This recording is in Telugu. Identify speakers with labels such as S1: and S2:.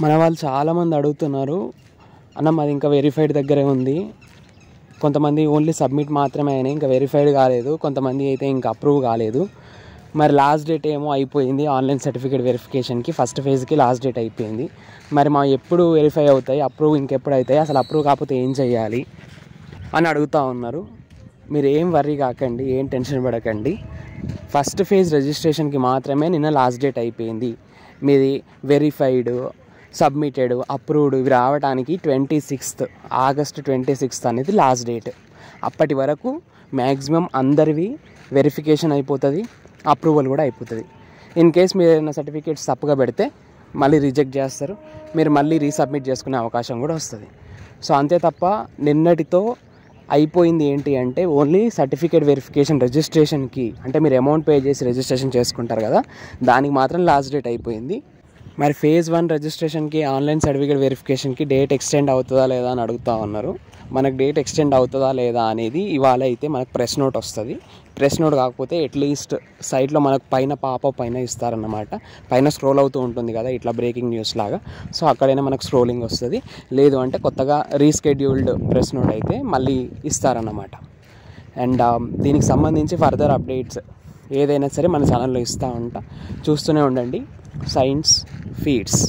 S1: మన వాళ్ళు చాలామంది అడుగుతున్నారు, అన్న మాది ఇంకా వెరిఫైడ్ దగ్గరే ఉంది, కొంతమంది ఓన్లీ సబ్మిట్ మాత్రమే అయినాయి, ఇంకా వెరిఫైడ్ కాలేదు, కొంతమంది అయితే ఇంకా అప్రూవ్ కాలేదు. మరి లాస్ట్ డేట్ ఏమో అయిపోయింది, ఆన్లైన్ సర్టిఫికేట్ వెరిఫికేషన్కి ఫస్ట్ ఫేజ్కి లాస్ట్ డేట్ అయిపోయింది. మరి మా ఎప్పుడు వెరిఫై అవుతాయి, అప్రూవ్ ఇంకెప్పుడు అవుతాయి, అసలు అప్రూవ్ కాకపోతే ఏం చేయాలి అని అడుగుతూ ఉన్నారు. మీరు ఏం వర్రీ కాకండి, ఏం టెన్షన్ పడకండి. ఫస్ట్ ఫేజ్ రిజిస్ట్రేషన్కి మాత్రమే నిన్న లాస్ట్ డేట్ అయిపోయింది. మీది వెరిఫైడ్, సబ్మిటెడ్, అప్రూవ్డ్ ఇవి రావడానికి ఆగస్ట్ 26 అనేది లాస్ట్ డేట్. అప్పటి వరకు మ్యాక్సిమం అందరివి వెరిఫికేషన్ అయిపోతుంది, అప్రూవల్ కూడా అయిపోతుంది. ఇన్ కేస్ మీరు ఏదైనా సర్టిఫికేట్స్ తప్పుగా పెడితే మళ్ళీ రిజెక్ట్ చేస్తారు, మీరు మళ్ళీ రీసబ్మిట్ చేసుకునే అవకాశం కూడా వస్తుంది. సో అంతే తప్ప నిన్నటితో అయిపోయింది ఏంటి అంటే ఓన్లీ సర్టిఫికేట్ వెరిఫికేషన్ రిజిస్ట్రేషన్కి, అంటే మీరు అమౌంట్ పే చేసి రిజిస్ట్రేషన్ చేసుకుంటారు కదా, దానికి మాత్రం లాస్ట్ డేట్ అయిపోయింది. మరి ఫేజ్ 1 రిజిస్ట్రేషన్కి ఆన్లైన్ సర్టిఫికేట్ వెరిఫికేషన్కి డేట్ ఎక్స్టెండ్ అవుతుందా లేదా అని అడుగుతూ ఉన్నారు. మనకు డేట్ ఎక్స్టెండ్ అవుతుందా లేదా అనేది ఇవాళ అయితే మనకు ప్రెస్ నోట్ వస్తుంది. ప్రెస్ నోట్ కాకపోతే అట్లీస్ట్ సైట్లో మనకు పైన పాపప్ పైన ఇస్తారన్నమాట. పైన స్క్రోల్ అవుతూ ఉంటుంది కదా ఇట్లా బ్రేకింగ్ న్యూస్ లాగా, సో అక్కడైనా మనకు స్క్రోలింగ్ వస్తుంది. లేదు అంటే కొత్తగా రీస్కెడ్యూల్డ్ ప్రెస్ నోట్ అయితే మళ్ళీ ఇస్తారన్నమాట. అండ్ దీనికి సంబంధించి ఫర్దర్ అప్డేట్స్ ఏదైనా సరే మన ఛానల్లో ఇస్తూ ఉంటా, చూస్తూనే ఉండండి సైన్స్ ఫీడ్స్.